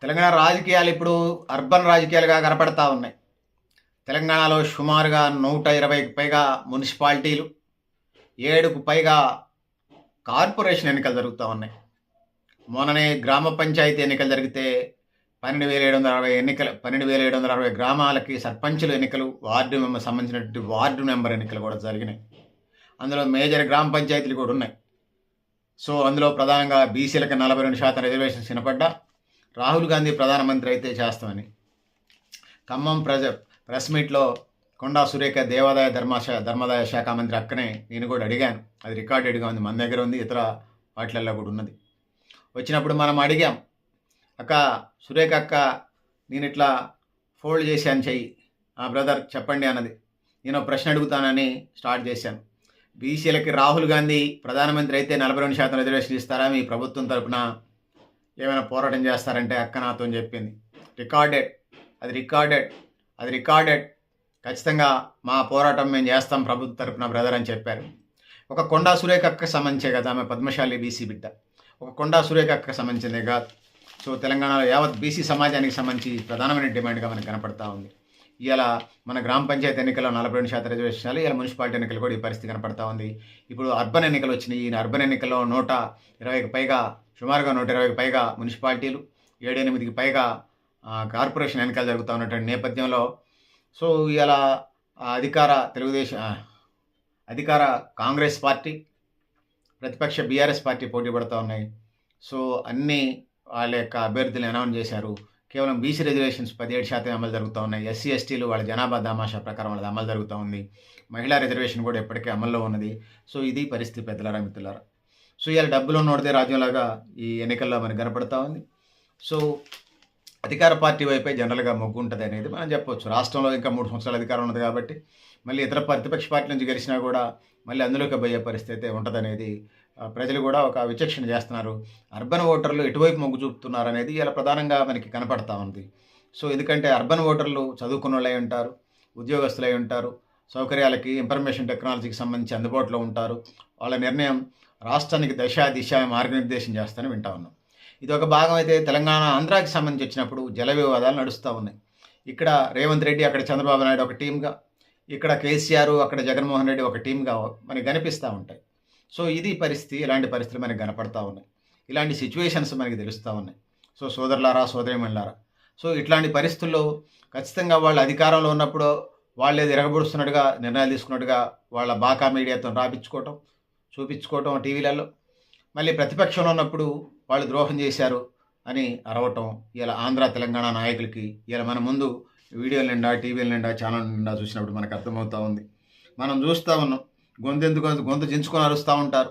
తెలంగాణ రాజకీయాలు ఇప్పుడు అర్బన్ రాజకీయాలుగా కనపడతా ఉన్నాయి. తెలంగాణలో సుమారుగా 120కి పైగా మున్సిపాలిటీలు, 7కు పైగా కార్పొరేషన్ ఎన్నికలు జరుగుతూ ఉన్నాయి. మొన్ననే గ్రామ పంచాయతీ ఎన్నికలు జరిగితే 12,760 గ్రామాలకి సర్పంచుల ఎన్నికలు, వార్డు మెంబర్ సంబంధించినటువంటి వార్డు మెంబర్ ఎన్నికలు కూడా జరిగినాయి. అందులో మేజర్ గ్రామ పంచాయతీలు కూడా ఉన్నాయి. సో అందులో ప్రధానంగా బీసీలకు 42% రిజర్వేషన్స్ వినపడ్డా రాహుల్ గాంధీ ప్రధానమంత్రి అయితే చేస్తామని ఖమ్మం ప్రెస్ మీట్లో కొండా సురేఖ దేవాదాయ ధర్మాదాయ శాఖ మంత్రి అక్కనే నేను కూడా అడిగాను. అది రికార్డెడ్గా ఉంది, మన దగ్గర ఉంది, ఇతర వాటిల్లో కూడా ఉన్నది. వచ్చినప్పుడు మనం అడిగాం, అక్క సురేఖ అక్క నేను ఇట్లా ఫోల్డ్ చేశాను చెయ్యి, బ్రదర్ చెప్పండి అన్నది. నేను ప్రశ్న అడుగుతానని స్టార్ట్ చేశాను. బీసీలకి రాహుల్ గాంధీ ప్రధానమంత్రి అయితే 42% రిజర్వేషన్ ఇస్తారా, మీ ప్రభుత్వం తరపున ఏమైనా పోరాటం చేస్తారంటే అక్క నాతో చెప్పింది. అది రికార్డెడ్ ఖచ్చితంగా మా పోరాటం మేము చేస్తాం ప్రభుత్వం తరపున బ్రదర్ అని చెప్పారు. ఒక కొండా సురేఖ అక్క సంబంధించే కదా, ఆమె పద్మశాలి బీసీ బిడ్డ, ఒక కొండా సురేఖ అక్క సంబంధించిందే కాదు. సో తెలంగాణలో యావత్ బీసీ సమాజానికి సంబంధించి ప్రధానమైన డిమాండ్గా మనకు కనపడతా ఉంది. ఇలా మన గ్రామ పంచాయతీ ఎన్నికల్లో 42% రిజర్వేషన్లు, ఇలా మున్సిపాలిటీ ఎన్నికలు కూడా ఈ పరిస్థితి కనపడతా ఉంది. ఇప్పుడు అర్బన్ ఎన్నికలు వచ్చినాయి. ఈ అర్బన్ ఎన్నికల్లో 120కి పైగా, సుమారుగా 120కి పైగా మున్సిపాలిటీలు, 7-8కి పైగా కార్పొరేషన్ ఎన్నికలు జరుగుతూ ఉన్నటువంటి నేపథ్యంలో సో ఇలా అధికార కాంగ్రెస్ పార్టీ, ప్రతిపక్ష బీఆర్ఎస్ పార్టీ పోటీ పడుతూ ఉన్నాయి. సో అన్ని వాళ్ళ యొక్క అభ్యర్థులు అనౌన్స్ చేశారు. కేవలం బీసీ రిజర్వేషన్స్ 17% అమలు జరుగుతూ ఉన్నాయి. ఎస్సీ ఎస్టీలు వాళ్ళ జనాభా దామాషా ప్రకారం వాళ్ళది అమలు జరుగుతూ ఉంది. మహిళా రిజర్వేషన్ కూడా ఇప్పటికే అమల్లో ఉన్నది. సో ఇది పరిస్థితి పెద్దలారా మిత్రులారా. సో ఇలా డబ్బులు ఉన్నోడితే రాజ్యంలాగా ఈ ఎన్నికల్లో మనకు కనపడతా ఉంది. సో అధికార పార్టీ వైపే జనరల్గా మొగ్గు ఉంటుంది అనేది మనం చెప్పవచ్చు. రాష్ట్రంలో ఇంకా 3 సంవత్సరాల అధికారం ఉన్నది కాబట్టి మళ్ళీ ఇతర ప్రతిపక్ష పార్టీ నుంచి గెలిచినా కూడా మళ్ళీ అందులోకి పోయే పరిస్థితి ఉంటుందనేది ప్రజలు కూడా ఒక విచక్షణ చేస్తున్నారు. అర్బన్ ఓటర్లు ఎటువైపు మొగ్గు చూపుతున్నారు అనేది ఇలా ప్రధానంగా మనకి కనపడతా ఉంది. సో ఎందుకంటే అర్బన్ ఓటర్లు చదువుకున్న వాళ్ళై ఉంటారు, ఉద్యోగస్తులై ఉంటారు, సౌకర్యాలకి ఇన్ఫర్మేషన్ టెక్నాలజీకి సంబంధించి అందుబాటులో ఉంటారు. వాళ్ళ నిర్ణయం రాష్ట్రానికి దిశ మార్గనిర్దేశం చేస్తానని వింటా ఉన్నాం. ఇది ఒక భాగం అయితే తెలంగాణ ఆంధ్రాకి సంబంధించి వచ్చినప్పుడు జల వివాదాలు నడుస్తూ ఉన్నాయి. ఇక్కడ రేవంత్ రెడ్డి, అక్కడ చంద్రబాబు నాయుడు ఒక టీమ్గా, ఇక్కడ కేసీఆర్, అక్కడ జగన్మోహన్ రెడ్డి ఒక టీమ్గా మనకి కనిపిస్తూ ఉంటాయి. సో ఇది పరిస్థితి, ఇలాంటి పరిస్థితులు మనకి కనపడతా ఉన్నాయి. ఇలాంటి సిచ్యువేషన్స్ మనకి తెలుస్తూ ఉన్నాయి. సో సోదరులారా, సోదరీమణులారా, సో ఇట్లాంటి పరిస్థితుల్లో ఖచ్చితంగా వాళ్ళు అధికారంలో ఉన్నప్పుడు వాళ్ళే తిరగబడుస్తున్నట్టుగా నిర్ణయాలు తీసుకున్నట్టుగా వాళ్ళ బాకా మీడియాతో చూపించుకోవటం టీవీలలో, మళ్ళీ ప్రతిపక్షంలో ఉన్నప్పుడు వాళ్ళు ద్రోహం చేశారు అని అరవటం. ఇలా ఆంధ్ర తెలంగాణ నాయకులకి ఇలా మన ముందు వీడియోల నిండా, టీవీల నిండా, ఛానల్ నిండా చూసినప్పుడు మనకు అర్థమవుతూ ఉంది. మనం చూస్తూ ఉన్నాం, గొంతు చించుకొని అరుస్తూ ఉంటారు,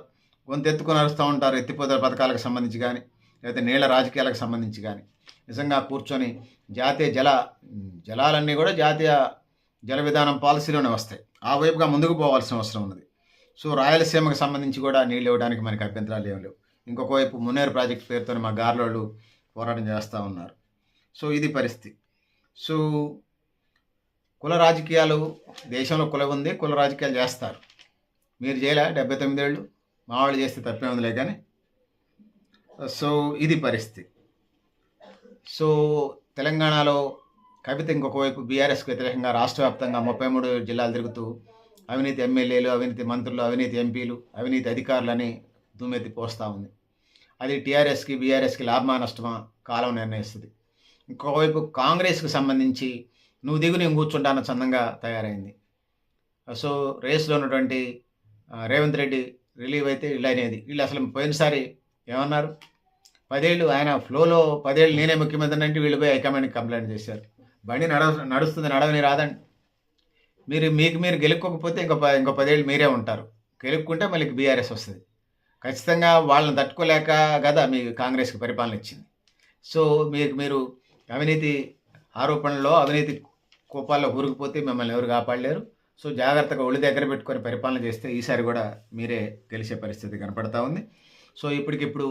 ఎత్తుకొని అరుస్తూ ఉంటారు. ఎత్తిపోతల పథకాలకు సంబంధించి కానీ, లేకపోతే నీళ్ల రాజకీయాలకు సంబంధించి కానీ నిజంగా కూర్చొని జలాలన్నీ కూడా జాతీయ జల విధానం పాలసీలోనే వస్తాయి. ఆ వైపుగా ముందుకు పోవాల్సిన అవసరం ఉన్నది. సో రాయలసీమకు సంబంధించి కూడా నీళ్ళు ఇవ్వడానికి మనకి అభ్యంతరాలు ఏం లేవు. ఇంకొక వైపు మున్నేరు ప్రాజెక్టు పేరుతో మా గార్లోళ్ళు పోరాటం చేస్తూ ఉన్నారు. సో ఇది పరిస్థితి. సో కుల రాజకీయాలు, దేశంలో కులం ఉంది, కుల రాజకీయాలు చేస్తారు. మీరు చేయలే 79 ఏళ్ళు, మా వాళ్ళు చేస్తే తప్పే ఉందిలే కానీ. సో ఇది పరిస్థితి. సో తెలంగాణలో కవిత ఇంకొక వైపు బీఆర్ఎస్కి వ్యతిరేకంగా రాష్ట్ర వ్యాప్తంగా 33 జిల్లాలు తిరుగుతూ అవినీతి ఎమ్మెల్యేలు, అవినీతి మంత్రులు, అవినీతి ఎంపీలు, అవినీతి అధికారులని దుమ్మెత్తి పోస్తూ ఉంది. అది టీఆర్ఎస్కి, బీఆర్ఎస్కి లాభమా నష్టమా కాలం నిర్ణయిస్తుంది. ఇంకోవైపు కాంగ్రెస్కి సంబంధించి నువ్వు దిగు నేను కూర్చుంటాన చందంగా తయారైంది. సో రేస్లో ఉన్నటువంటి రేవంత్ రెడ్డి రిలీవ్ అయితే వీళ్ళు అసలు పోయినసారి ఏమన్నారు, 10 ఏళ్ళు ఆయన ఫ్లోలో 10 ఏళ్ళు నేనే ముఖ్యమంత్రి అంటే వీళ్ళు పోయి హైకమాండ్కి కంప్లైంట్ చేశారు. బండి నడుస్తుంది, నడవని రాదండి. మీరు గెలుక్కోకపోతే ఇంకో 10 ఏళ్ళు మీరే ఉంటారు, గెలుక్కుంటే మళ్ళీ బీఆర్ఎస్ వస్తుంది. ఖచ్చితంగా వాళ్ళని తట్టుకోలేక కదా మీ కాంగ్రెస్కి పరిపాలన ఇచ్చింది. సో మీరు అవినీతి ఆరోపణలో, అవినీతి కోపాల్లో ఊరికిపోతే మిమ్మల్ని ఎవరు కాపాడలేరు. సో జాగ్రత్తగా ఒళ్ళు దగ్గర పెట్టుకొని పరిపాలన చేస్తే ఈసారి కూడా మీరే గెలిచే పరిస్థితి కనపడతా ఉంది. సో ఇప్పటికిప్పుడు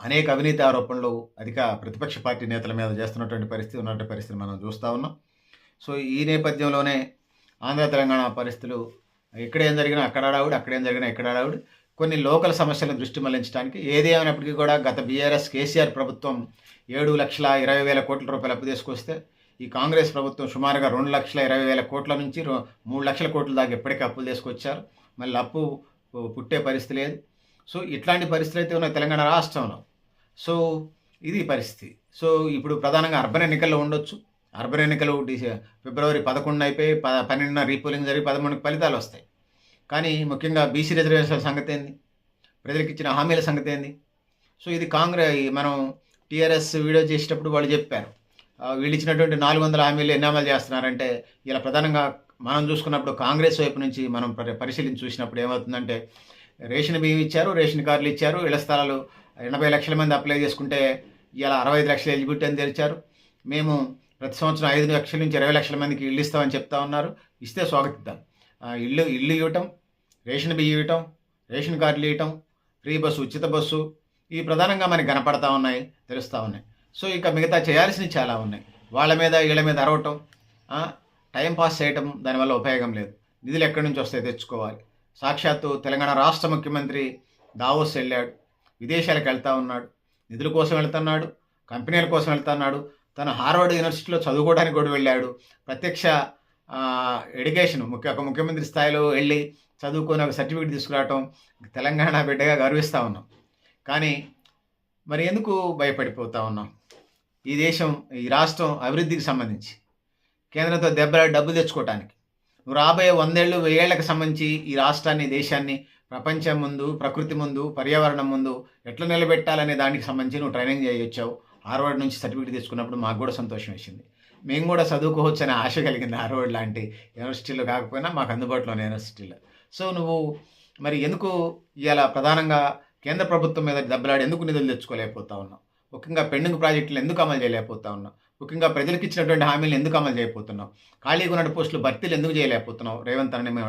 అనేక అవినీతి ఆరోపణలు అధిక ప్రతిపక్ష పార్టీ నేతల మీద చేస్తున్నటువంటి పరిస్థితి మనం చూస్తూ ఉన్నాం. సో ఈ నేపథ్యంలోనే ఆంధ్ర తెలంగాణ పరిస్థితులు, ఇక్కడేం జరిగినా అక్కడ హడావుడి, అక్కడేం జరిగినా ఇక్కడ హడావుడి. కొన్ని లోకల్ సమస్యలను దృష్టి మళ్లించడానికి. ఏది ఏమైనప్పటికీ కూడా గత బీఆర్ఎస్ కేసీఆర్ ప్రభుత్వం 7,20,000 కోట్ల రూపాయలు అప్పు తీసుకొస్తే, ఈ కాంగ్రెస్ ప్రభుత్వం సుమారుగా 2,20,000 కోట్ల నుంచి 3,00,000 కోట్ల దాకా ఇప్పటికే అప్పులు తీసుకొచ్చారు. మళ్ళీ అప్పు పుట్టే పరిస్థితి లేదు. సో ఇట్లాంటి పరిస్థితులు అయితే ఉన్నాయి తెలంగాణ రాష్ట్రంలో. సో ఇది పరిస్థితి. సో ఇప్పుడు ప్రధానంగా అర్బన్ ఎన్నికల్లో ఉండొచ్చు. అర్బన్ ఎన్నికలు ఫిబ్రవరి 11 అయిపోయి 12న రీపోలింగ్ జరిగి 13కి ఫలితాలు వస్తాయి. కానీ ముఖ్యంగా బీసీ రిజర్వేషన్ల సంగతి ఏంది, ప్రజలకు ఇచ్చిన హామీల సంగతి ఏంది? సో ఇది మనం టీఆర్ఎస్ వీడియో చేసేటప్పుడు వాళ్ళు చెప్పారు, వీళ్ళు ఇచ్చినటువంటి 400 హామీలు ఎన్ని అమలు చేస్తున్నారంటే, ఇలా ప్రధానంగా మనం చూసుకున్నప్పుడు కాంగ్రెస్ వైపు నుంచి మనం పరిశీలించి చూసినప్పుడు ఏమవుతుందంటే, రేషన్ బియ్యం ఇచ్చారు, రేషన్ కార్డులు ఇచ్చారు, ఇళ్ల స్థలాలు 80 లక్షల మంది అప్లై చేసుకుంటే ఇలా 65 లక్షల ఎలిజిబిలిటీ అని తెరిచారు. మేము ప్రతి సంవత్సరం 5 లక్షల నుంచి 20 లక్షల మందికి ఇల్లు ఇస్తామని చెప్తా ఉన్నారు. ఇస్తే స్వాగతిద్దాం. ఇల్లు ఇవ్వటం, రేషన్ బియ్యం ఇవ్వటం, రేషన్ కార్డులు ఇవ్వటం, ఫ్రీ బస్సు, ఉచిత బస్సు, ఇవి ప్రధానంగా మనకి కనపడతా ఉన్నాయి, తెలుస్తూ ఉన్నాయి. సో ఇక మిగతా చేయాల్సినవి చాలా ఉన్నాయి. వాళ్ళ మీద వీళ్ళ మీద అరవటం, టైం పాస్ చేయటం, దానివల్ల ఉపయోగం లేదు. నిధులు ఎక్కడి నుంచి వస్తాయి, తెచ్చుకోవాలి. సాక్షాత్తు తెలంగాణ రాష్ట్ర ముఖ్యమంత్రి దావోస్ వెళ్ళాడు, విదేశాలకు వెళ్తూ ఉన్నాడు, నిధుల కోసం వెళ్తున్నాడు, కంపెనీల కోసం వెళ్తున్నాడు. తను హార్వర్డ్ యూనివర్సిటీలో చదువుకోవడానికి కూడా వెళ్ళాడు. ప్రత్యక్ష ఎడ్యుకేషన్ ఒక ముఖ్యమంత్రి స్థాయిలో వెళ్ళి చదువుకొని ఒక సర్టిఫికేట్ తీసుకురావటం తెలంగాణ బిడ్డగా గర్విస్తూ ఉన్నాం. కానీ మరి ఎందుకు భయపడిపోతూ ఉన్నాం? ఈ దేశం, ఈ రాష్ట్రం అభివృద్ధికి సంబంధించి కేంద్రంతో డబ్బు తెచ్చుకోవటానికి, నువ్వు రాబోయే 100 ఏళ్ళు 1000 ఏళ్లకు సంబంధించి ఈ రాష్ట్రాన్ని, దేశాన్ని ప్రపంచం ముందు, ప్రకృతి ముందు, పర్యావరణం ముందు ఎట్లా నిలబెట్టాలనే దానికి సంబంధించి నువ్వు ట్రైనింగ్ చేయొచ్చావు. హార్వర్డ్ నుంచి సర్టిఫికేట్ తీసుకున్నప్పుడు మాకు కూడా సంతోషం వేసింది. మేము కూడా చదువుకోవచ్చు అనే ఆశ కలిగింది. హార్వర్డ్ లాంటి యూనివర్సిటీలో కాకపోయినా మాకు అందుబాటులోని యూనివర్సిటీలో. సో నువ్వు మరి ఎందుకు ఇలా ప్రధానంగా కేంద్ర ప్రభుత్వం మీద దెబ్బలాడి ఎందుకు నిధులు తెచ్చుకోలేకపోతా ఉన్నావు? ముఖ్యంగా పెండింగ్ ప్రాజెక్టులు ఎందుకు అమలు చేయలేకపోతా ఉన్నావు? ముఖ్యంగా ప్రజలకు ఇచ్చినటువంటి హామీలు ఎందుకు అమలు చేయకపోతున్నావు? ఖాళీగా ఉన్న పోస్టులు భర్తీలు ఎందుకు చేయలేకపోతున్నావు? రేవంత్ రెడ్డి మేము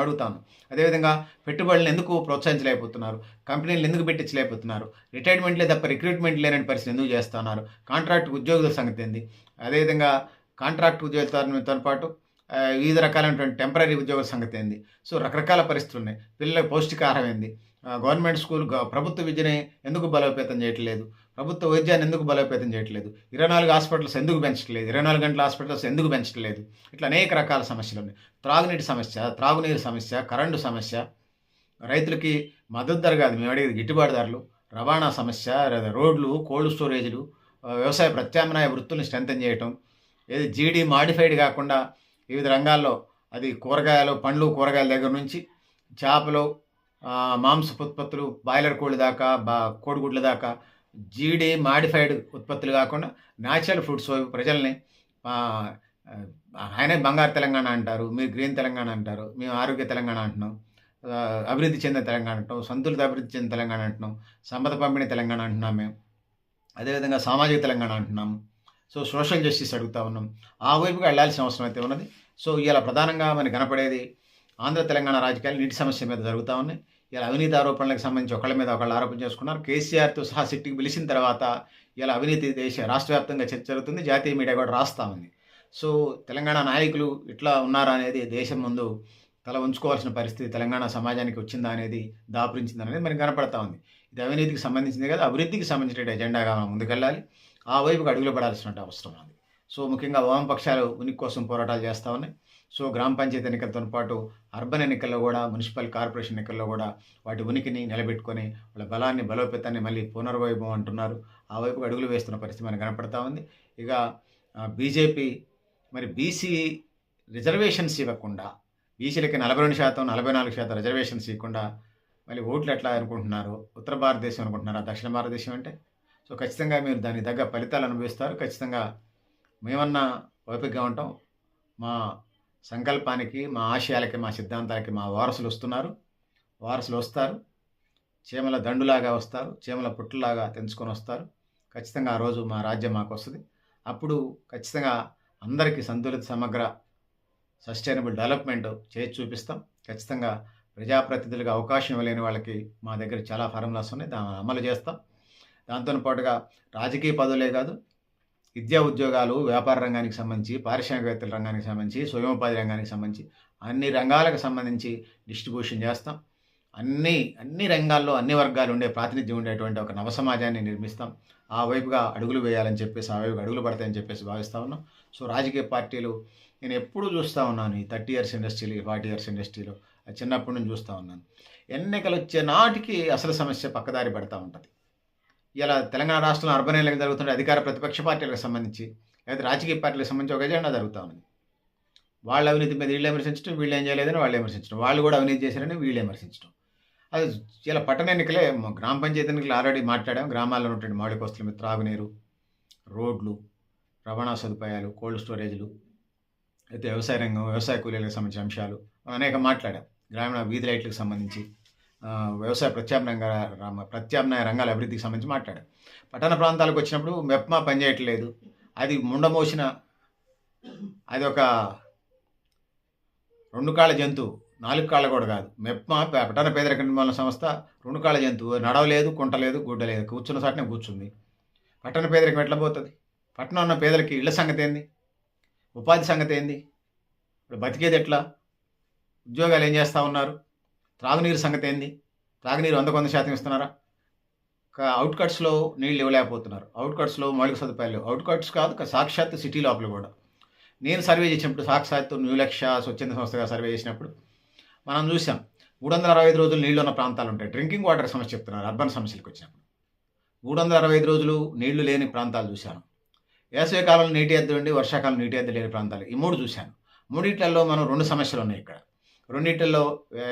అడుగుతాను. అదేవిధంగా పెట్టుబడులను ఎందుకు ప్రోత్సహించలేకపోతున్నారు? కంపెనీలు ఎందుకు పెట్టించలేకపోతున్నారు? రిటైర్మెంట్లే తప్ప రిక్రూట్మెంట్ లేని పరిస్థితి ఎందుకు చేస్తున్నారు? కాంట్రాక్ట్ ఉద్యోగుల సంగతి ఏంది? అదేవిధంగా కాంట్రాక్ట్ ఉద్యోగులతో పాటు వివిధ రకాలైనటువంటి టెంపరీ ఉద్యోగుల సంగతి ఏంది? సో రకరకాల పరిస్థితులు ఉన్నాయి. పిల్లలకు పౌష్టికాహారం ఏంది? గవర్నమెంట్ స్కూల్ ప్రభుత్వ విద్యని ఎందుకు బలోపేతం చేయట్లేదు? ప్రభుత్వ వైద్యాన్ని ఎందుకు బలోపేతం చేయట్లేదు? 24 హాస్పిటల్స్ ఎందుకు పెంచట్లేదు? 24 గంటల హాస్పిటల్స్ ఎందుకు పెంచట్లేదు? ఇట్లా అనేక రకాల సమస్యలు ఉన్నాయి. త్రాగునీరు సమస్య, కరెంటు సమస్య, రైతులకి మద్దతు ధర కాదు మేము అడిగేది, గిట్టుబాటు ధరలు, రవాణా సమస్య, రోడ్లు, కోల్డ్ స్టోరేజ్లు, వ్యవసాయ ప్రత్యామ్నాయ వృత్తులను స్ట్రెంథెన్ చేయటం, ఏది జీడీ మాడిఫైడ్ కాకుండా వివిధ రంగాల్లో, అది కూరగాయలు, పండ్లు, కూరగాయల దగ్గర నుంచి చేపలు, మాంసపు ఉత్పత్తులు, బాయిలర్ కోళ్ళు దాకా, కోడిగుడ్ల దాకా జీడీ మాడిఫైడ్ ఉత్పత్తులు కాకుండా న్యాచురల్ ఫుడ్స్ ప్రజల్ని, ఆయనే బంగారు తెలంగాణ అంటారు, మీరు గ్రీన్ తెలంగాణ అంటారు, మేము ఆరోగ్య తెలంగాణ అంటున్నాం, అభివృద్ధి చెందిన తెలంగాణ అంటున్నాం, సంతులిత అభివృద్ధి చెందిన తెలంగాణ అంటున్నాం, సంపద పంపిణీ తెలంగాణ అంటున్నాం మేము. అదేవిధంగా సామాజిక తెలంగాణ అంటున్నాము. సో సోషల్ జస్టిస్ అడుగుతూ ఉన్నాం. ఆ వైపుగా వెళ్ళాల్సిన అవసరం అయితే ఉన్నది. సో ఇలా ప్రధానంగా మనకి కనపడేది ఆంధ్ర తెలంగాణ రాజకీయాలు నీటి సమస్య మీద జరుగుతూ ఉన్నాయి. ఇలా అవినీతి ఆరోపణలకు సంబంధించి ఒకళ్ళ మీద ఒకళ్ళు ఆరోపణ చేసుకున్నారు. కేసీఆర్తో సహా సిట్టికి పిలిచిన తర్వాత ఇలా అవినీతి రాష్ట్ర వ్యాప్తంగా చర్చ జరుగుతుంది. జాతీయ మీడియా కూడా రాస్తూ ఉంది. సో తెలంగాణ నాయకులు ఇట్లా ఉన్నారా అనేది దేశం ముందు తల ఉంచుకోవాల్సిన పరిస్థితి తెలంగాణ సమాజానికి వచ్చిందా అనేది, దాపురించింది అనేది మనకి కనపడతా ఉంది. ఇది అవినీతికి సంబంధించింది కదా, అభివృద్ధికి సంబంధించిన ఎజెండాగా మనం ముందుకెళ్ళాలి. ఆ వైపుకు అడుగులు పడాల్సిన అవసరం ఉంది. సో ముఖ్యంగా వామపక్షాలు ఉనికి కోసం పోరాటాలు చేస్తూ ఉన్నాయి. సో గ్రామ పంచాయతీ ఎన్నికలతో పాటు అర్బన్ ఎన్నికల్లో కూడా, మున్సిపల్ కార్పొరేషన్ ఎన్నికల్లో కూడా వాటి ఉనికిని నిలబెట్టుకొని వాళ్ళ బలాన్ని, బలోపేతాన్ని మళ్ళీ పునర్వైభవం అంటున్నారు. ఆ వైపుకు అడుగులు వేస్తున్న పరిస్థితి మనకు కనపడతా ఉంది. ఇక బీజేపీ మరి బీసీ రిజర్వేషన్స్ ఇవ్వకుండా, బీసీలకి 42%, 44% రిజర్వేషన్స్ ఇవ్వకుండా మళ్ళీ ఓట్లు ఎట్లా అనుకుంటున్నారు? ఉత్తర భారతదేశం అనుకుంటున్నారా దక్షిణ భారతదేశం అంటే? సో ఖచ్చితంగా మీరు దానికి తగ్గ ఫలితాలు అనుభవిస్తారు. ఖచ్చితంగా మేమన్నా ఓపికగా ఉంటాం. మా సంకల్పానికి, మా ఆశయాలకి, మా సిద్ధాంతాలకి మా వారసులు వస్తారు. చీమల దండులాగా వస్తారు, చీమల పుట్టులాగా తెంచుకొని వస్తారు. ఖచ్చితంగా ఆ రోజు మా రాజ్యం మాకు వస్తుంది. అప్పుడు ఖచ్చితంగా అందరికీ సంతులిత, సమగ్ర, సస్టైనబుల్ డెవలప్మెంట్ చేసి చూపిస్తాం. ఖచ్చితంగా ప్రజాప్రతినిధులుగా అవకాశం ఇవ్వలేని వాళ్ళకి మా దగ్గర చాలా ఫార్ములాస్ ఉన్నాయి, దాన్ని అమలు చేస్తాం. దాంతో పాటుగా రాజకీయ పదవులే కాదు, విద్యా ఉద్యోగాలు, వ్యాపార రంగానికి సంబంధించి, పారిశ్రామికవేత్తల రంగానికి సంబంధించి, స్వయం ఉపాధి రంగానికి సంబంధించి అన్ని రంగాలకు సంబంధించి డిస్ట్రిబ్యూషన్ చేస్తాం. అన్ని రంగాల్లో అన్ని వర్గాలు ఉండే ప్రాతినిధ్యం ఉండేటువంటి ఒక నవ సమాజాన్ని నిర్మిస్తాం. ఆ వైపుగా అడుగులు వేయాలని చెప్పేసి, ఆ వైపుగా అడుగులు పడతాయని చెప్పేసి భావిస్తా ఉన్నాం. సో రాజకీయ పార్టీలు నేను ఎప్పుడూ చూస్తా ఉన్నాను. ఈ 30 ఇయర్స్ ఇండస్ట్రీలో, ఈ 40 ఇయర్స్ ఇండస్ట్రీలో చిన్నప్పటి నుంచి చూస్తా ఉన్నాను. ఎన్నికలు వచ్చే నాటికి అసలు సమస్య పక్కదారి పడతా ఉంటది. ఇలా తెలంగాణ రాష్ట్రంలో అర్బన్ ఎన్నికలు జరుగుతుంటే అధికార ప్రతిపక్ష పార్టీలకు సంబంధించి, లేదా రాజకీయ పార్టీలకు సంబంధించి ఒక ఎజెండా జరుగుతా ఉంది. వాళ్ళ అవినీతి మీద వీళ్ళు విమర్శించడం, వీళ్ళు ఏం చేయలేదని వాళ్ళు విమర్శించడం, వాళ్ళు కూడా అవినీతి చేశారని వీళ్ళు విమర్శించడం. అది ఇలా పట్టణ ఎన్నికలే గ్రామ పంచాయతీ ఎన్నికలు ఆల్రెడీ మాట్లాడాం. గ్రామాల్లో ఉన్నటువంటి మౌలిక వసతుల మీద త్రాగునీరు, రోడ్లు, రవాణా సదుపాయాలు, కోల్డ్ స్టోరేజ్లు, అయితే వ్యవసాయ రంగం, వ్యవసాయ కూలీలకు సంబంధించిన అంశాలు అనేక మాట్లాడాం. గ్రామీణ వీధి లైట్లకు సంబంధించి, వ్యవసాయ ప్రత్యామ్నాయ రంగాల అభివృద్ధికి సంబంధించి మాట్లాడాం. పట్టణ ప్రాంతాలకు వచ్చినప్పుడు మెప్మా పనిచేయట్లేదు, అది ముండమోసిన, అది ఒక 2 కాళ్ళ జంతువు, 4 కాళ్ళ కూడా కాదు. మెప్మా పట్టణ పేదరిక నిర్మూలన సంస్థ 2 కాళ్ళ జంతువు, నడవలేదు, కుంటలేదు, గుడ్డలేదు, కూర్చున్న సాటనే కూర్చుంది. పట్టణ పేదరికం ఎట్లా పోతుంది? పట్టణం ఉన్న పేదలకి ఇళ్ల సంగతి ఏంది? ఉపాధి సంగతి ఏంది? ఇప్పుడు బతికేది ఎట్లా? ఉద్యోగాలు ఏం చేస్తూ ఉన్నారు? త్రాగునీరు సంగతి ఏంది? త్రాగునీరు 100% ఇస్తున్నారా? అవుట్కట్స్లో నీళ్ళు ఇవ్వలేకపోతున్నారు. అవుట్కట్స్లో మౌలిక సదుపాయాలు, అవుట్కట్స్ కాదు సాక్షాత్ సిటీ లోపల కూడా. నేను సర్వే చేసినప్పుడు, సాక్షాత్తు న్యూ లక్ష్య స్వచ్ఛంద సంస్థగా సర్వే చేసినప్పుడు మనం చూసాం 365 రోజులు నీళ్లు ఉన్న ప్రాంతాలు ఉంటాయి. డ్రింకింగ్ వాటర్ సమస్య చెప్తున్నారు అర్బన్ సమస్యలకు వచ్చినప్పుడు. 365 రోజులు నీళ్లు లేని ప్రాంతాలు చూశాను. వేసవి కాలంలో నీటి ఎద్దడి ఉండి, వర్షాకాలం నీటి ఎద్దడి లేని ప్రాంతాలు, ఈ 3 చూశాను. మూడిట్లలో మనం 2 సమస్యలు ఉన్నాయి ఇక్కడ. రెండిట్లలో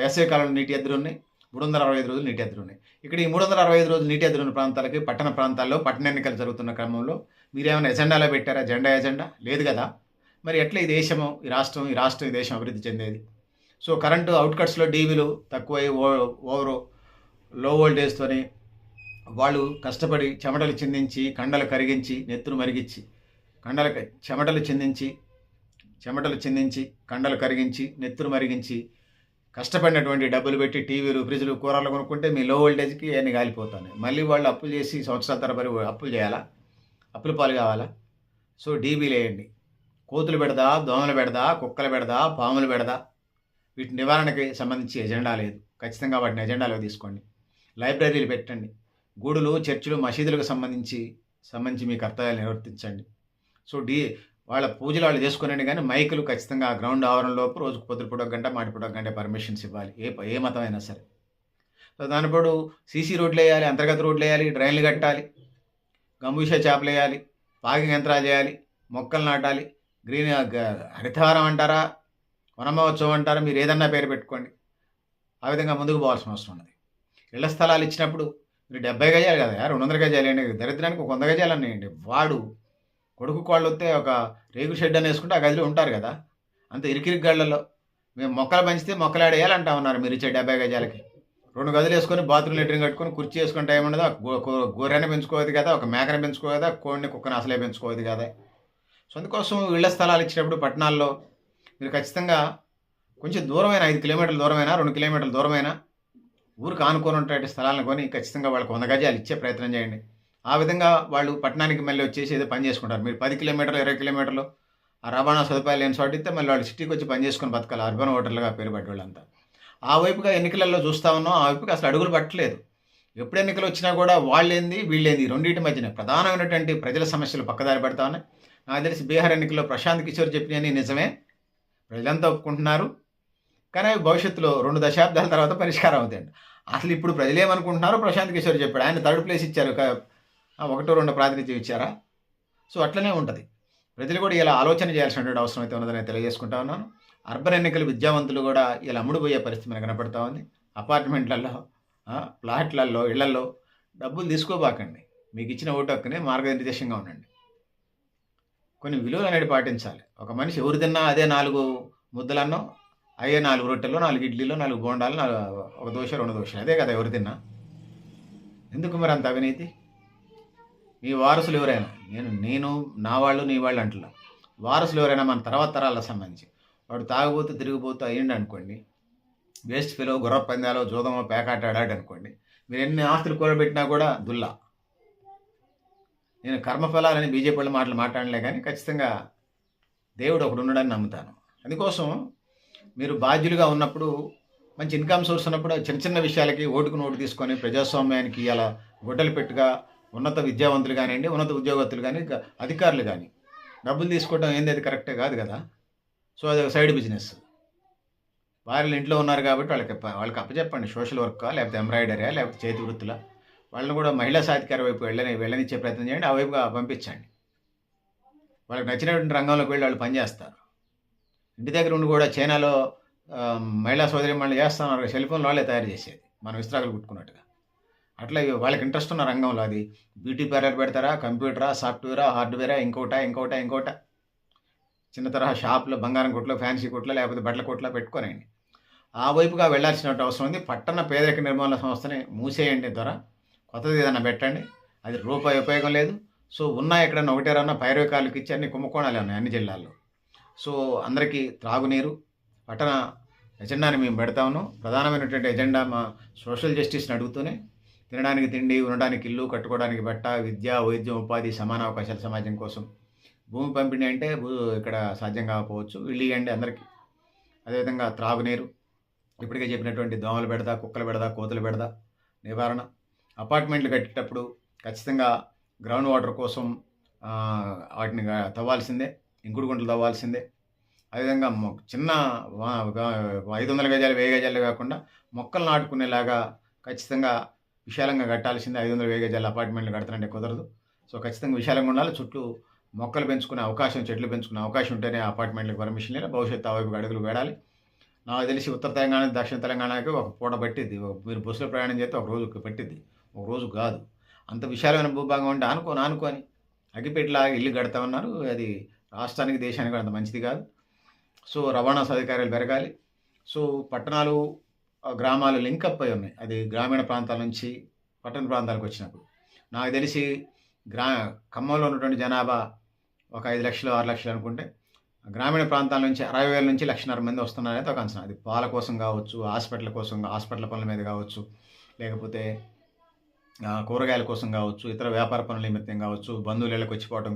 వేసవి కాలంలో నీటి ఎద్దడి ఉన్నాయి, 365 రోజులు నీటి ఎద్దడి ఉన్నాయి. ఇక్కడ ఈ 365 రోజులు నీటి ఎద్దడి ఉన్న ప్రాంతాలకి, పట్టణ ప్రాంతాల్లో పట్టణ ఎన్నికలు జరుగుతున్న క్రమంలో మీరేమైనా ఎజెండాలో పెట్టారా? ఎజెండా లేదు కదా. మరి ఎట్లా ఈ దేశము, ఈ రాష్ట్రం, ఈ దేశం అభివృద్ధి చెందేది? సో కరెంటు అవుట్కట్స్లో డీవీలు తక్కువై ఓవర్ లో వోల్టేజ్తోని వాళ్ళు కష్టపడి చెమటలు చిందించి, కండలు కరిగించి, నెత్తురు మరిగించి, చెమటలు చిందించి, కండలు కరిగించి, నెత్తురు మరిగించి కష్టపడినటువంటి డబ్బులు పెట్టి టీవీలు, ఫ్రిడ్జ్లు, కూరలు కొనుక్కుంటే మీ లో వోల్టేజ్కి అన్నీ కాలిపోతాయి. మళ్ళీ వాళ్ళు అప్పులు చేసి సంవత్సరాల తరబడి అప్పులు చేయాలా? అప్పుల పాలు కావాలా? సో డీబీలు వేయండి. కోతులు పెడదా, దోమలు పెడదా, కుక్కలు పెడదా, పాములు పెడదా, వీటి నివారణకి సంబంధించి ఎజెండా లేదు. ఖచ్చితంగా వాటిని ఎజెండాలో తీసుకోండి. లైబ్రరీలు పెట్టండి. గుడులు, చర్చిలు, మసీదులకు సంబంధించి మీ కర్తవ్యాలు నిర్వర్తించండి. సో వాళ్ళ పూజలు వాళ్ళు చేసుకునండి, కానీ మైకులు ఖచ్చితంగా గ్రౌండ్ ఆవరణలోపు రోజుకు పొద్దుపూట 1 గంట, మాటిపూట 1 గంట పర్మిషన్స్ ఇవ్వాలి, ఏ మతం అయినా సరే. సో దానిప్పుడు సీసీ రోడ్లు వేయాలి, అంతర్గత రోడ్లు వేయాలి, డ్రైన్లు కట్టాలి, గంబూషా చేపలు వేయాలి, పాకింగ్ యంత్రాలు చేయాలి, మొక్కలు నాటాలి, హరితహారం అంటారా, వన మహోత్సవం అంటారా, మీరు ఏదన్నా పేరు పెట్టుకోండి. ఆ విధంగా ముందుకు పోవాల్సిన అవసరం ఉన్నది. ఇళ్ల స్థలాలు ఇచ్చినప్పుడు మీరు 70 గజాలు కదా, 200 గజాలు వేయండి. దరిద్రానికి 100 గజాలు అన్నాయండి. వాడు కొడుకు కోళ్ళు వస్తే ఒక రేగు షెడ్ అని వేసుకుంటే ఆ గదిలో ఉంటారు కదా, అంత ఇరికిరికి గళ్ళలో మేము మొక్కలు పెంచితే మొక్కలాడేయాలి అంటా ఉన్నారు. మీరు ఇచ్చే 70 గజాలకి 2 గదులు వేసుకొని, బాత్రూమ్ లెట్రిన్ కట్టుకొని, కుర్చీ వేసుకుని టైం ఉండదు. గొర్రెని పెంచుకోవద్దు కదా, ఒక మేకని పెంచుకోవద్దు కదా, కోడిని, కుక్కని అసలే పెంచుకోవద్దు కదా. సో అందుకోసం ఇళ్ల స్థలాలు ఇచ్చినప్పుడు పట్టణాల్లో మీరు ఖచ్చితంగా కొంచెం దూరమైన, 5 కిలోమీటర్ల దూరమైనా, 2 కిలోమీటర్ల దూరమైనా ఊరికి ఆనుకొని ఉన్నటువంటి స్థలాలను కొని ఖచ్చితంగా వాళ్ళకి 100 గజాలు ఇచ్చే ప్రయత్నం చేయండి. ఆ విధంగా వాళ్ళు పట్టణానికి మళ్ళీ వచ్చేసి ఏదో పని చేసుకుంటారు. మీరు 10 కిలోమీటర్లు, 20 కిలోమీటర్లు ఆ రవాణా సదుపాయాలు లేని చోట ఇస్తే మళ్ళీ వాళ్ళు సిటీకి వచ్చి పని చేసుకొని బతకాలి. అర్బన్ ఓటర్లుగా పేరు పడ్డవాళ్ళంతా ఆ వైపుగా ఎన్నికలలో చూస్తూ ఉన్నాం. ఆ వైపుగా అసలు అడుగులు పట్టలేదు. ఎప్పుడు ఎన్నికలు వచ్చినా కూడా వాళ్ళేంది వీళ్ళేంది, రెండింటి మధ్యన ప్రధానమైనటువంటి ప్రజల సమస్యలు పక్కదారి పడతా ఉన్నాయి. నాకు తెలిసి బీహార్ ఎన్నికల్లో ప్రశాంత్ కిషోర్ చెప్పినవి నిజమే, ప్రజలంతా ఒప్పుకుంటున్నారు. కానీ అవి భవిష్యత్తులో 2 దశాబ్దాల తర్వాత పరిష్కారం అవుతాయండి. అసలు ఇప్పుడు ప్రజలు ఏమనుకుంటున్నారో ప్రశాంత్ కిషోర్ చెప్పాడు. ఆయన 3rd ప్లేస్ ఇచ్చారు, 1-2 ప్రాతినిధ్యం ఇచ్చారా. సో అట్లనే ఉంటుంది. ప్రజలు కూడా ఇలా ఆలోచన చేయాల్సినటువంటి అవసరం అయితే ఉన్నదని తెలియజేసుకుంటా ఉన్నాను. అర్బన్ ఎన్నికలు విద్యావంతులు కూడా ఇలా అమ్ముడుపోయే పరిస్థితి మనకు కనపడతా ఉంది. అపార్ట్మెంట్లలో, ప్లాట్లలో, ఇళ్లలో డబ్బులు తీసుకోబాకండి. మీకు ఇచ్చిన ఓటు హక్కుని మార్గనిర్దేశంగా ఉండండి. కొన్ని విలువలు అనేది పాటించాలి. ఒక మనిషి ఎవరు తిన్నా అదే 4 ముద్దలన్నో, అయ్యే 4 రొట్టెలు, 4 ఇడ్లీలు, 4 బోండాలు, 1 దోశ, 2 దోశలు, అదే కదా ఎవరు తిన్నా. ఎందుకు మరి అంత అవినీతి? మీ వారసులు ఎవరైనా, నేను నా వాళ్ళు, నీ వాళ్ళు అంటున్నా, వారసులు ఎవరైనా మన తర్వాత తరాలకు సంబంధించి వాడు తాగుబోతూ తిరిగిపోతూ అయ్యిండు అనుకోండి, వేస్ట్ ఫెలో, గుర్ర పందాలో, జోదమో, పేకాట ఆడాడు అనుకోండి, మీరు ఎన్ని ఆస్తులు కూడబెట్టినా కూడా దుల్లా. నేను కర్మఫలాలని బీజేపీ వాళ్ళు మాట్లాడలే, కానీ ఖచ్చితంగా దేవుడు ఒకడు ఉండడని నమ్ముతాను. అందుకోసం మీరు బాధ్యులుగా ఉన్నప్పుడు మంచి ఇన్కమ్ సోర్స్ ఉన్నప్పుడు చిన్న చిన్న విషయాలకి ఓటుకు నోటు తీసుకొని ప్రజాస్వామ్యానికి ఇలా గొడ్డలి పెట్టుగా ఉన్నత విద్యావంతులు కానివ్వండి, ఉన్నత ఉద్యోగస్తులు కానీ, అధికారులు కానీ డబ్బులు తీసుకోవడం ఏంది, అది కరెక్టే కాదు కదా. సో అది ఒక సైడ్ బిజినెస్. భార్యలు ఇంట్లో ఉన్నారు కాబట్టి వాళ్ళకి అప్పచెప్పండి. సోషల్ వర్కా, లేకపోతే ఎంబ్రాయిడరీయా, లేకపోతే చేతి వృత్తుల, వాళ్ళని కూడా మహిళా సాధికార వైపు వెళ్ళనిచ్చే ప్రయత్నం చేయండి. ఆ వైపుగా పంపించండి. వాళ్ళకి నచ్చినటువంటి రంగంలోకి వెళ్ళి వాళ్ళు పనిచేస్తారు. ఇంటి దగ్గర ఉండి కూడా చైనాలో మహిళా సోదరిమణులు చేస్తున్నారు, సెల్ ఫోన్లు వాళ్ళే తయారు చేసేది, మనం ఇస్త్రాకులు కుట్టుకున్నట్టుగా. అట్లా వాళ్ళకి ఇంట్రెస్ట్ ఉన్న రంగంలో అది బ్యూటీ పార్లర్ పెడతారా, కంప్యూటరా, సాఫ్ట్వేరా, హార్డ్వేరా, ఇంకోట చిన్న తరహా షాపులో, బంగారం కొట్లో, ఫ్యాన్సీ కొట్లో, లేకపోతే బట్టల కొట్లో పెట్టుకోనండి. ఆ వైపుగా వెళ్ళాల్సిన అవసరం ఉంది. పట్టణ పేదరిక నిర్మూలన సంస్థని మూసేయండి ద్వారా, కొత్తది ఏదైనా పెట్టండి. అది రూపాయి ఉపయోగం లేదు. సో ఉన్న ఎక్కడన్నా ఒకటేరన్నా పైరవికారులకు ఇచ్చి అన్ని కుంభకోణాలే ఉన్నాయి అన్ని జిల్లాల్లో. సో అందరికీ త్రాగునీరు, పట్టణ ఎజెండాని మేము పెడతా ఉన్నాం. ప్రధానమైనటువంటి ఎజెండా మా సోషల్ జస్టిస్ని అడుగుతూనే, తినడానికి తిండి, ఉండడానికి ఇల్లు, కట్టుకోవడానికి బట్ట, విద్య, వైద్యం, ఉపాధి, సమాన అవకాశాల సమాజం కోసం. భూమి పంపిణీ అంటే ఇక్కడ సాధ్యం కాకపోవచ్చు, ఇల్లు ఇవ్వండి అందరికీ. అదేవిధంగా త్రాగునీరు, ఇప్పటికే చెప్పినటువంటి దోమలు బెడద, కుక్కలు బెడద, కోతులు బెడద నివారణ. అపార్ట్మెంట్లు కట్టేటప్పుడు ఖచ్చితంగా గ్రౌండ్ వాటర్ కోసం వాటిని తవ్వాల్సిందే, ఇంకుడు గుంటలు తవ్వాల్సిందే. అదేవిధంగా చిన్న 500 గజాలు 1000 గజాలు కాకుండా మొక్కలు నాటుకునేలాగా ఖచ్చితంగా విశాలంగా కట్టాల్సిందే. 500 1000 గజాల అపార్ట్మెంట్లు కడతానంటే కుదరదు. సో ఖచ్చితంగా విశాలంగా ఉండాలి. చుట్టూ మొక్కలు పెంచుకునే అవకాశం, చెట్లు పెంచుకునే అవకాశం ఉంటేనే అపార్ట్మెంట్లకు పర్మిషన్ లేదు. భవిష్యత్తు ఆ వైపుకి అడుగులు వేడాలి. నాకు తెలిసి ఉత్తర తెలంగాణ, దక్షిణ తెలంగాణకి ఒక పూట పట్టిద్ది. మీరు బస్సులో ప్రయాణం చేస్తే ఒక రోజు పట్టిద్ది, ఒక రోజు కాదు. అంత విశాలమైన భూభాగం ఉంటే ఆనుకొని అగ్గిపెట్టలాగా ఇల్లు కడతా ఉన్నారు. అది రాష్ట్రానికి, దేశానికి అంత మంచిది కాదు. సో రవాణా సౌకర్యాలు పెరగాలి. సో పట్టణాలు, గ్రామాలు లింకప్ అయి ఉన్నాయి. అది గ్రామీణ ప్రాంతాల నుంచి పట్టణ ప్రాంతాలకు వచ్చినప్పుడు. నాకు తెలిసి ఖమ్మంలో ఉన్నటువంటి జనాభా ఒక 5 లక్షలు 6 లక్షలు అనుకుంటే, గ్రామీణ ప్రాంతాల నుంచి 60,000 నుంచి 1,50,000 మంది వస్తున్నారనేది ఒక అంచనా. అది పాల కోసం కావచ్చు, హాస్పిటల్ కోసం, హాస్పిటల్ పనుల మీద కావచ్చు, లేకపోతే కూరగాయల కోసం కావచ్చు, ఇతర వ్యాపార పనుల నిమిత్తం కావచ్చు, బంధువులకు వచ్చిపోవడం,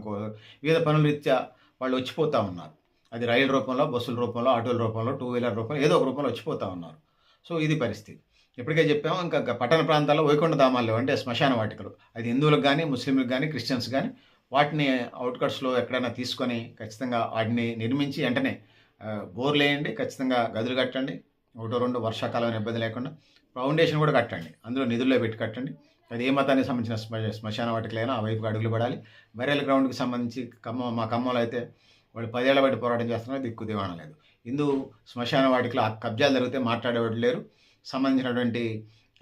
వివిధ పనుల రీత్యా వాళ్ళు వచ్చిపోతూ ఉన్నారు. అది రైలు రూపంలో, బస్సుల రూపంలో, ఆటోల రూపంలో, 2 వీలర్ రూపంలో, ఏదో ఒక రూపంలో వచ్చిపోతూ ఉన్నారు. సో ఇది పరిస్థితి. ఇప్పటికే చెప్పాము. ఇంకా పట్టణ ప్రాంతాల్లో వైకుంఠ ధామాలు అంటే శ్మశాన వాటికలు, అది హిందువులకు కానీ, ముస్లింలకు కానీ, క్రిస్టియన్స్ కానీ, వాటిని అవుట్కట్స్లో ఎక్కడైనా తీసుకొని ఖచ్చితంగా వాటిని నిర్మించి వెంటనే బోర్లు వేయండి, ఖచ్చితంగా గదులు కట్టండి, 1-2 వర్షాకాలం ఇబ్బంది లేకుండా. ఫౌండేషన్ కూడా కట్టండి, అందులో నిధుల్లో పెట్టి కట్టండి. అది ఏ మతానికి సంబంధించిన శ్మశాన వాటికలైనా ఆ వైపుకి అడుగులు పడాలి. బరేల గ్రౌండ్కి సంబంధించి మా ఖమ్మంలో అయితే వాళ్ళు 10 ఏళ్ల బట్టి పోరాటం చేస్తున్నారు, దిక్కు దివాణం లేదు. హిందూ శ్మశాన వాటికలో ఆ కబ్జాలు జరిగితే మాట్లాడేవాళ్ళు లేరు. సంబంధించినటువంటి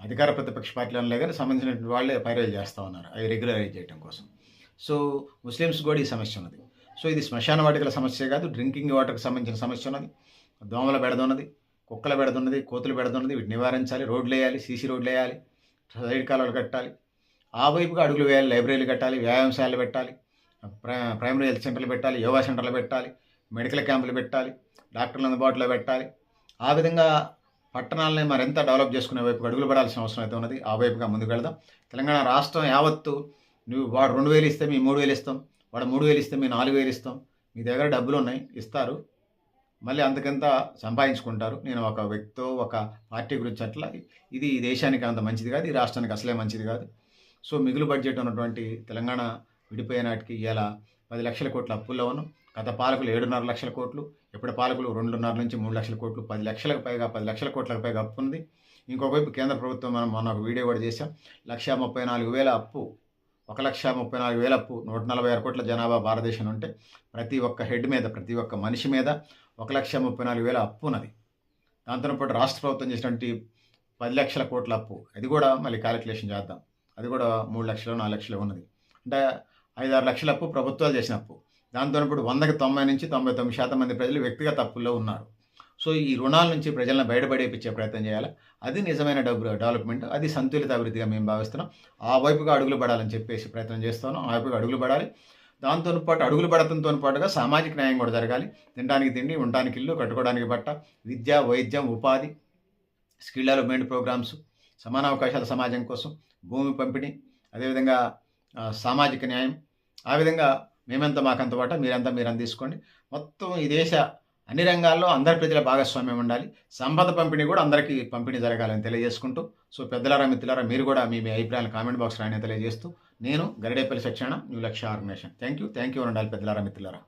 అధికార ప్రతిపక్ష పార్టీలను లేదు, కానీ సంబంధించినటువంటి వాళ్ళే పైరవి చేస్తూ ఉన్నారు అవి రెగ్యులరైజ్ చేయడం కోసం. సో ముస్లిమ్స్ కూడా ఈ సమస్య ఉన్నది. సో ఇది శ్మశాన వాటికల సమస్య కాదు, డ్రింకింగ్ వాటర్కి సంబంధించిన సమస్య ఉన్నది. దోమల బెడదున్నది, కుక్కల బెడదున్నది, కోతులు బెడదున్నది. వీటిని నివారించాలి. రోడ్లు వేయాలి, సీసీ రోడ్లు వేయాలి, సైడ్ కాలువలు కట్టాలి, ఆ వైపుగా అడుగులు వేయాలి. లైబ్రరీలు కట్టాలి, వ్యాయామశాలలు పెట్టాలి, ప్రైమరీ హెల్త్ సెంటర్లు పెట్టాలి, యోగా సెంటర్లు పెట్టాలి, మెడికల్ క్యాంపులు పెట్టాలి, డాక్టర్లు అందుబాటులో పెట్టాలి. ఆ విధంగా పట్టణాలని మరింత డెవలప్ చేసుకునే వైపు అడుగులు పడాల్సిన అవసరం అయితే ఉన్నది. ఆ వైపుగా ముందుకు వెళదాం. తెలంగాణ రాష్ట్రం యావత్తు, నువ్వు వాడు 2,000 ఇస్తే మేము 3,000 ఇస్తాం, వాడు 3,000 ఇస్తే మేము 4,000 ఇస్తాం. మీ దగ్గర డబ్బులు ఉన్నాయి, ఇస్తారు, మళ్ళీ అంతకంత సంపాదించుకుంటారు. నేను ఒక వ్యక్తితో, ఒక పార్టీ గురించి అట్లా, ఇది ఈ దేశానికి అంత మంచిది కాదు, ఈ రాష్ట్రానికి అసలే మంచిది కాదు. సో మిగులు బడ్జెట్ ఉన్నటువంటి తెలంగాణ విడిపోయే నాటికి ఇలా 10 లక్షల కోట్ల అప్పుల్లో ఉన్నాం. గత పాలకులు 7.5 లక్షల కోట్లు, ఇప్పుడు పాలకులు 2.5 నుంచి 3 లక్షల కోట్లు, 10 లక్షలకు పైగా 10 లక్షల కోట్లకు పైగా అప్పు ఉంది. ఇంకోవైపు కేంద్ర ప్రభుత్వం, మనం మొన్న ఒక వీడియో కూడా చేశాం, 1,34,000 అప్పు, 1,34,000 అప్పు, 146 కోట్ల జనాభా భారతదేశం ఉంటే ప్రతి ఒక్క హెడ్ మీద, ప్రతి ఒక్క మనిషి మీద 1,34,000 అప్పు ఉన్నది. దాంతో పాటు రాష్ట్ర ప్రభుత్వం చేసినటువంటి 10 లక్షల కోట్ల అప్పు, అది కూడా మళ్ళీ క్యాలిక్యులేషన్ చేద్దాం, అది కూడా 3 లక్షలు 4 లక్షలు ఉన్నది. అంటే 5-6 లక్షల అప్పు ప్రభుత్వాలు చేసిన అప్పు. దాంతో ఇప్పుడు 100కి 90 నుంచి 99% మంది ప్రజలు వ్యక్తిగత అప్పుల్లో ఉన్నారు. సో ఈ రుణాల నుంచి ప్రజలను బయటపడేపించే ప్రయత్నం చేయాలి. అది నిజమైన డెవలప్మెంట్, అది సంతులిత అభివృద్ధిగా మేము భావిస్తున్నాం. ఆ వైపుగా అడుగులు పడాలని చెప్పేసి ప్రయత్నం చేస్తున్నాం. ఆ వైపుగా అడుగులు పడాలి. దాంతో పాటు అడుగులు పడటంతో పాటుగా సామాజిక న్యాయం కూడా జరగాలి. తినడానికి తిండి, ఉండడానికి ఇల్లు, కట్టుకోవడానికి బట్ట, విద్య, వైద్యం, ఉపాధి, స్కిల్ డెవలప్మెంట్ ప్రోగ్రామ్స్, సమాన అవకాశాల సమాజం కోసం, భూమి పంపిణీ, అదేవిధంగా సామాజిక న్యాయం. ఆ విధంగా మేమెంత మాకంత వాట, మీరంతా తీసుకోండి. మొత్తం ఈ దేశ అన్ని రంగాల్లో అందరి ప్రజల భాగస్వామ్యం ఉండాలి. సంపద పంపిణీ కూడా అందరికీ పంపిణీ జరగాలని తెలియజేసుకుంటూ, సో పెద్దలారా, మిత్రులారా మీరు కూడా మీ మీ అభిప్రాయాలను కామెంట్ బాక్స్ రాయని తెలియజేస్తూ, నేను Garidepalli Satyanarayana, new Lakshya organisation. Thank you. Thank you అని ఉండాలి పెద్దలారా, మిత్రులారా.